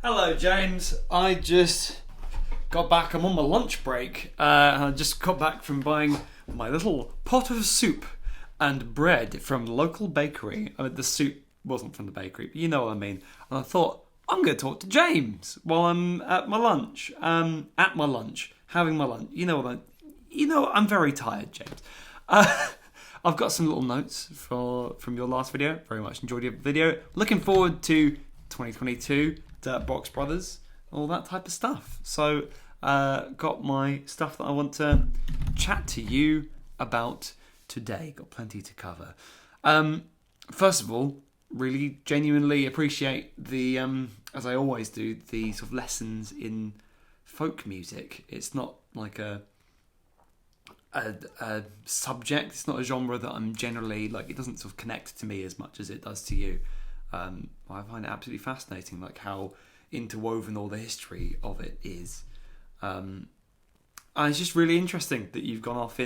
Hello, James. I just got back. I'm on my lunch break. I just got back from buying my little pot of soup and bread from the local bakery. I mean, the soup wasn't from the bakery, but you know what I mean. And I thought, I'm going to talk to James while I'm at my lunch. Having my lunch. I'm very tired, James. I've got some little notes from your last video. Very much enjoyed your video. Looking forward to 2022, Box Brothers, all that type of stuff. So, got my stuff that I want to chat to you about today. Got plenty to cover. First of all, really genuinely appreciate the, as I always do, the sort of lessons in folk music. It's not like a subject. It's not a genre that I'm generally like. It doesn't sort of connect to me as much as it does to you. I find it absolutely fascinating, like how interwoven all the history of it is. And it's just really interesting that you've gone off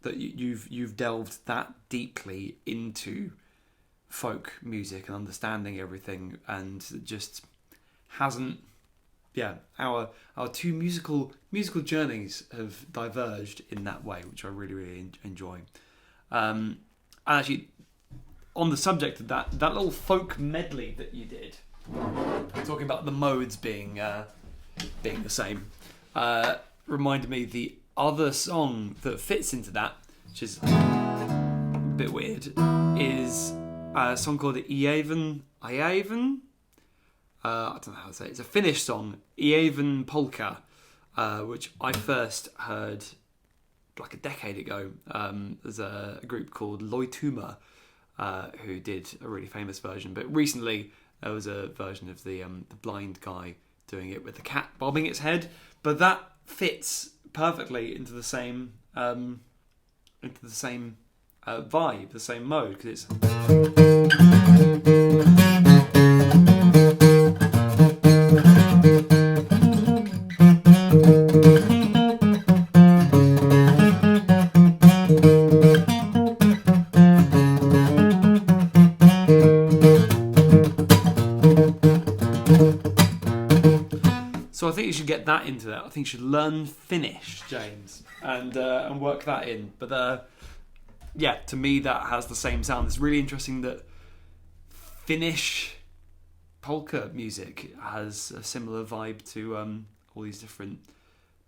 you've delved that deeply into folk music and understanding everything, and just hasn't. Yeah, our two musical journeys have diverged in that way, which I really enjoy. And actually, on the subject of that little folk medley that you did, talking about the modes being the same, reminded me the other song that fits into that, which is a bit weird, is a song called Iaven. I don't know how to say it. It's a Finnish song, Iaven polka, which I first heard like a decade ago. There's a group called Loituma who did a really famous version, but recently there was a version of the blind guy doing it with the cat bobbing its head. But that fits perfectly into the same vibe, the same mode, because it's. So I think you should get that into that. I think you should learn Finnish, James, and work that in. But yeah, to me that has the same sound. It's really interesting that Finnish polka music has a similar vibe to all these different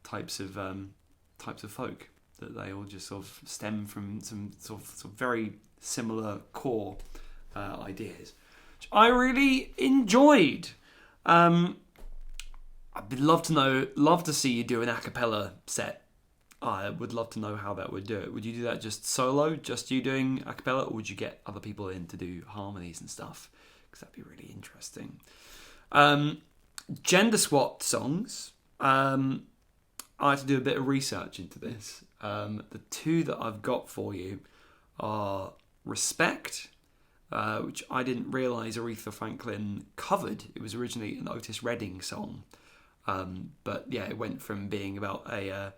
types of folk. That they all just sort of stem from some sort of very similar core ideas, which I really enjoyed. I'd love to see you do an a cappella set. I would love to know how that would do it. Would you do that just solo, just you doing a cappella, or would you get other people in to do harmonies and stuff? Because that'd be really interesting. Gender swapped songs. I had to do a bit of research into this. The two that I've got for you are Respect, which I didn't realise Aretha Franklin covered. It was originally an Otis Redding song. But yeah, it went from being about a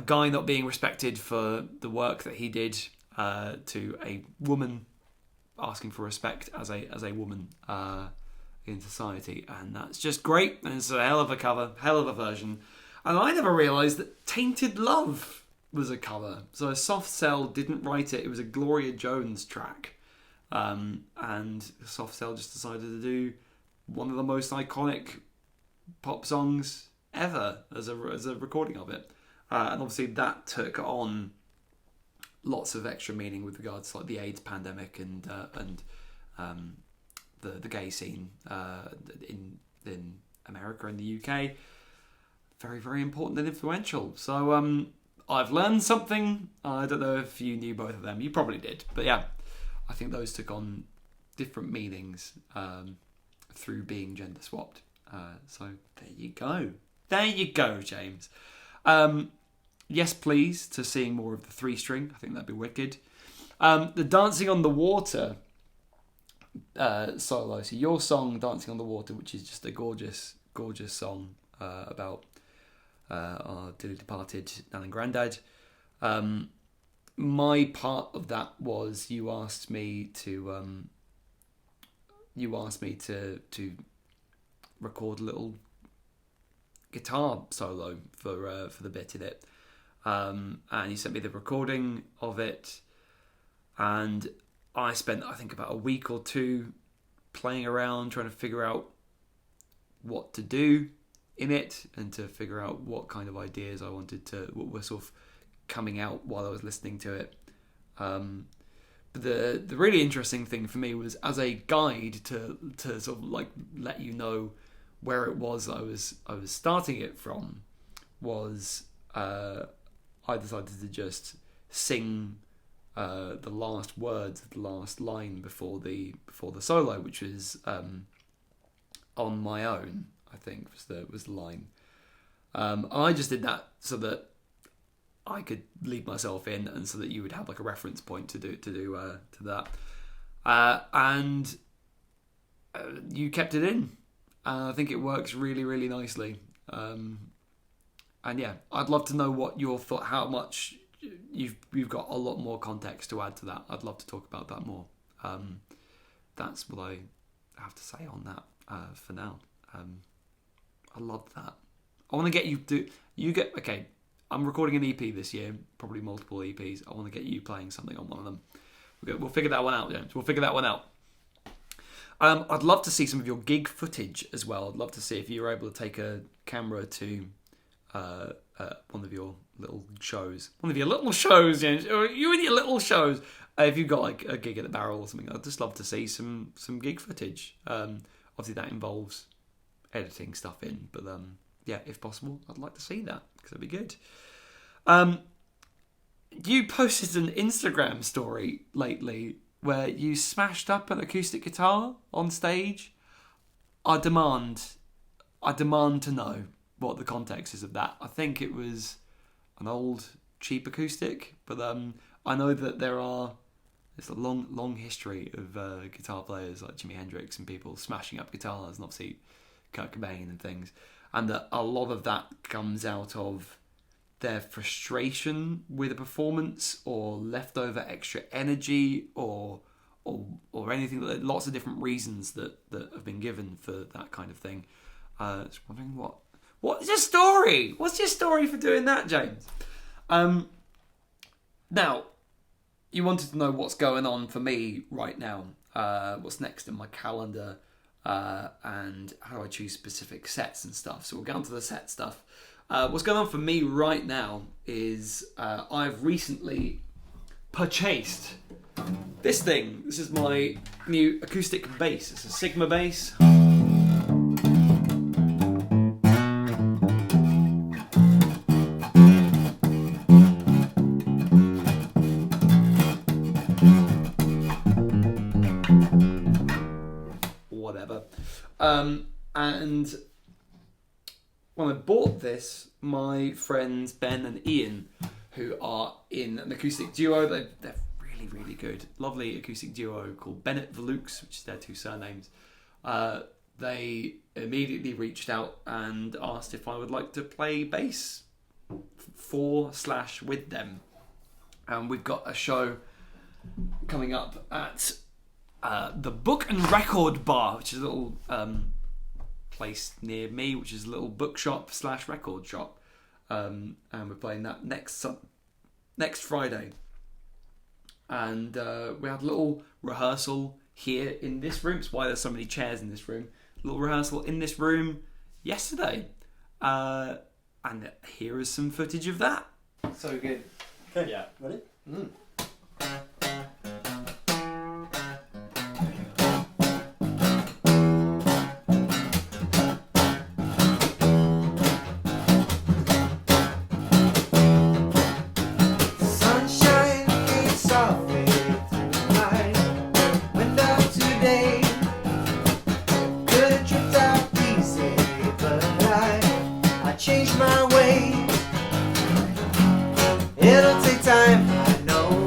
guy not being respected for the work that he did to a woman asking for respect as a woman in society, and that's just great. And it's a hell of a cover, hell of a version. And I never realised that Tainted Love was a cover. So Soft Cell didn't write it. It was a Gloria Jones track, and Soft Cell just decided to do one of the most iconic pop songs ever as a recording of it, and obviously that took on lots of extra meaning with regards to like the AIDS pandemic and the gay scene in America and the UK. Very, very important and influential. So I've learned something. I don't know if you knew both of them. You probably did, but yeah, I think those took on different meanings through being gender swapped. So there you go, James. Yes, please, to seeing more of the 3-string. I think that'd be wicked. The Dancing on the Water solo. So your song, Dancing on the Water, which is just a gorgeous, gorgeous song about our dearly departed Nan and Grandad. My part of that was you asked me to record a little guitar solo for the bit in it. And he sent me the recording of it, and I spent, I think, about a week or two playing around trying to figure out what to do in it and to figure out what kind of ideas I wanted to, what were sort of coming out while I was listening to it. But the really interesting thing for me was, as a guide to sort of like let you know where it was I was starting it from, was I decided to just sing the last words of the last line before the solo, which was "On My Own," I think was the line. I just did that so that I could lead myself in, and so that you would have like a reference point to that. And you kept it in. I think it works really, really nicely. And yeah, I'd love to know what your thought. How much you've got a lot more context to add to that. I'd love to talk about that more. That's what I have to say on that for now. I love that. I want to get you to okay. I'm recording an EP this year, probably multiple EPs. I want to get you playing something on one of them. We'll figure that one out, James. We'll figure that one out. I'd love to see some of your gig footage as well. I'd love to see if you were able to take a camera to one of your little shows. One of your little shows, James. You and your little shows. If you've got like a gig at the Barrel or something, I'd just love to see some gig footage. Obviously, that involves editing stuff in, but yeah, if possible, I'd like to see that because that'd be good. You posted an Instagram story lately where you smashed up an acoustic guitar on stage. I demand to know what the context is of that. I think it was an old cheap acoustic, but I know that there's a long history of guitar players like Jimi Hendrix and people smashing up guitars, and obviously Kurt Cobain and things, and that a lot of that comes out of their frustration with a performance or leftover extra energy or anything. Lots of different reasons that have been given for that kind of thing. Just wondering what's your story? What's your story for doing that, James? Now, you wanted to know what's going on for me right now. What's next in my calendar, and how do I choose specific sets and stuff. So we'll get on to the set stuff. What's going on for me right now is I've recently purchased this thing. This is my new acoustic bass. It's a Sigma bass. Whatever. And when I bought this, my friends Ben and Ian, who are in an acoustic duo, they're really, really good. Lovely acoustic duo called Bennett Velux, which is their two surnames. They immediately reached out and asked if I would like to play bass for/with them. And we've got a show coming up at the Book and Record Bar, which is a little place near me, which is a little bookshop/record shop, and we're playing that next Friday. And we had a little rehearsal here in this room. It's why there's so many chairs in this room. A little rehearsal in this room yesterday, and here is some footage of that. So good. Okay. Yeah. Ready? Changed my ways. It'll take time, I know.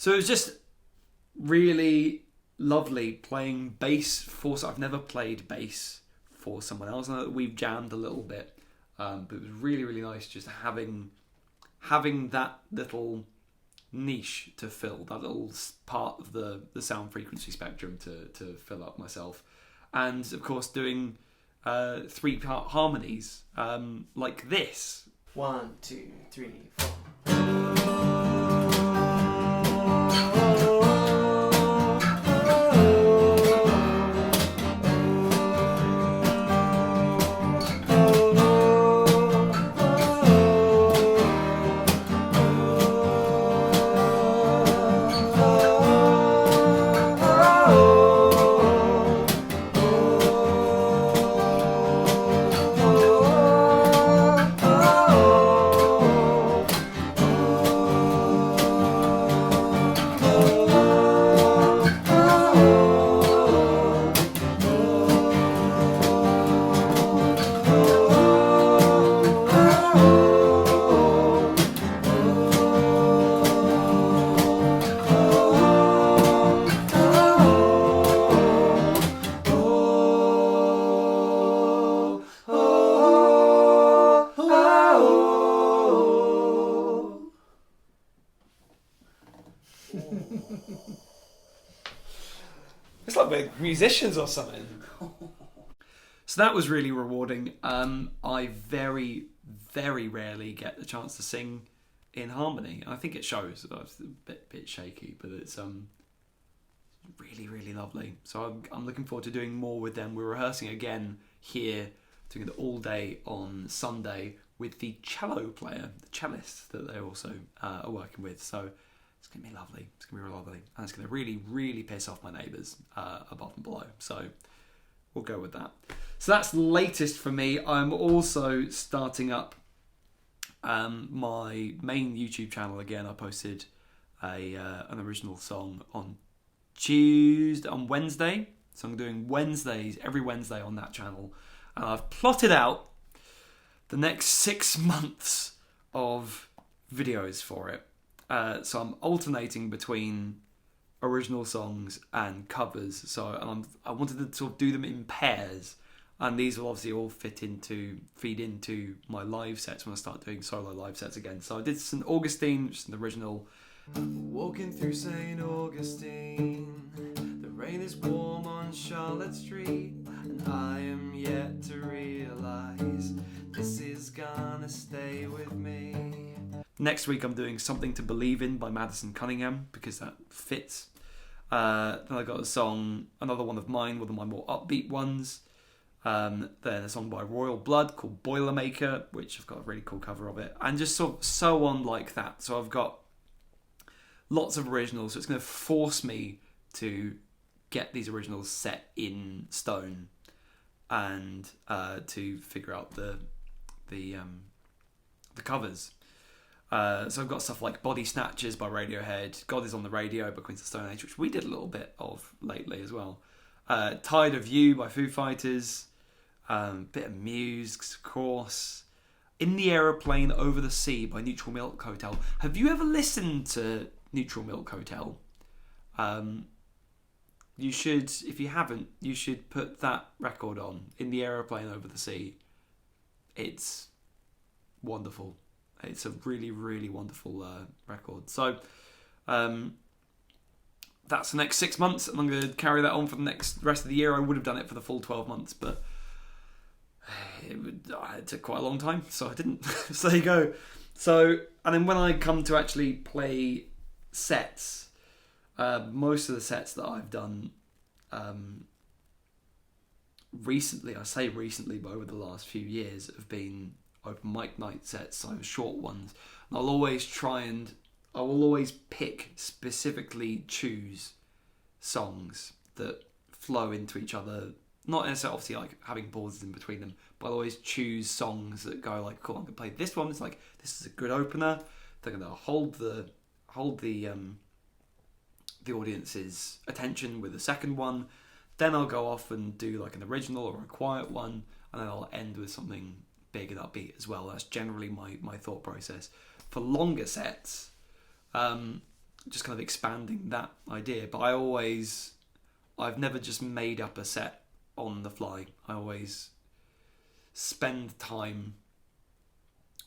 So it was just really lovely playing bass for. I've never played bass for someone else. I know that we've jammed a little bit, but it was really, really nice just having that little niche to fill, that little part of the sound frequency spectrum to fill up myself, and of course doing 3-part harmonies like this. 1, 2, 3, 4. It's like we're musicians or something. So that was really rewarding. I very, very rarely get the chance to sing in harmony. I think it shows. It's a bit shaky, but it's really, really lovely. So I'm looking forward to doing more with them. We're rehearsing again here, doing it all day on Sunday with the cello player, the cellist that they also are working with. So it's going to be lovely. It's going to be really lovely. And it's going to really, really piss off my neighbours above and below. So we'll go with that. So that's the latest for me. I'm also starting up my main YouTube channel again. I posted an original song on Wednesday. So I'm doing Wednesdays, every Wednesday on that channel. And I've plotted out the next 6 months of videos for it. So I'm alternating between original songs and covers. So I wanted to sort of do them in pairs. And these will obviously all feed into my live sets when I start doing solo live sets again. So I did St. Augustine, which is an original. Walking through St. Augustine, the rain is warm on Charlotte Street, and I am yet to realise this is gonna stay with me. Next week I'm doing Something to Believe In by Madison Cunningham, because that fits. Then I got another one of mine, one of my more upbeat ones. Then a song by Royal Blood called Boilermaker, which I've got a really cool cover of it, and just sort of so on like that. So I've got lots of originals, so it's going to force me to get these originals set in stone and to figure out the covers. So I've got stuff like Body Snatchers by Radiohead, God Is on the Radio by Queens of Stone Age, which we did a little bit of lately as well. Tired of You by Foo Fighters, bit of Muse, of course. In the Aeroplane Over the Sea by Neutral Milk Hotel. Have you ever listened to Neutral Milk Hotel? You should, if you haven't, you should put that record on, In the Aeroplane Over the Sea. It's wonderful. It's a really, really wonderful record. So that's the next 6 months, and I'm going to carry that on for the rest of the year. I would have done it for the full 12 months, but it took quite a long time, so I didn't. So there you go. So, and then when I come to actually play sets, most of the sets that I've done recently, I say recently, but over the last few years, have been open mic night sets, so short ones. And I will always specifically choose songs that flow into each other. Not necessarily obviously like having pauses in between them, but I'll always choose songs that go like, cool, I'm gonna play this one. It's like, this is a good opener. They're gonna hold the audience's attention with the second one. Then I'll go off and do like an original or a quiet one, and then I'll end with something big and upbeat as well. That's generally my thought process. For longer sets, just kind of expanding that idea. But I've never just made up a set on the fly. I always spend time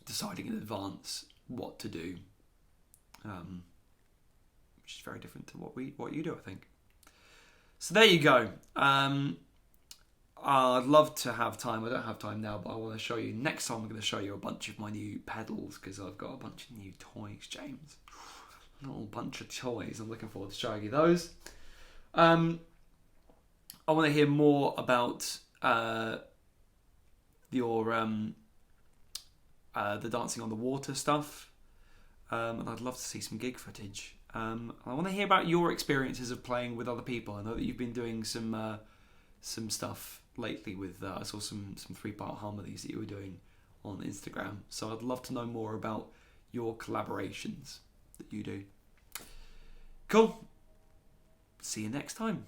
deciding in advance what to do, which is very different to what you do, I think. So there you go. I'd love to have time. I don't have time now, but I want to show you. Next time I'm going to show you a bunch of my new pedals, because I've got a bunch of new toys, James. A little bunch of toys. I'm looking forward to showing you those. I want to hear more about your the dancing on the water stuff, and I'd love to see some gig footage. I want to hear about your experiences of playing with other people. I know that you've been doing some stuff lately with I saw some 3-part harmonies that you were doing on Instagram, so I'd love to know more about your collaborations that you do. Cool. See you next time.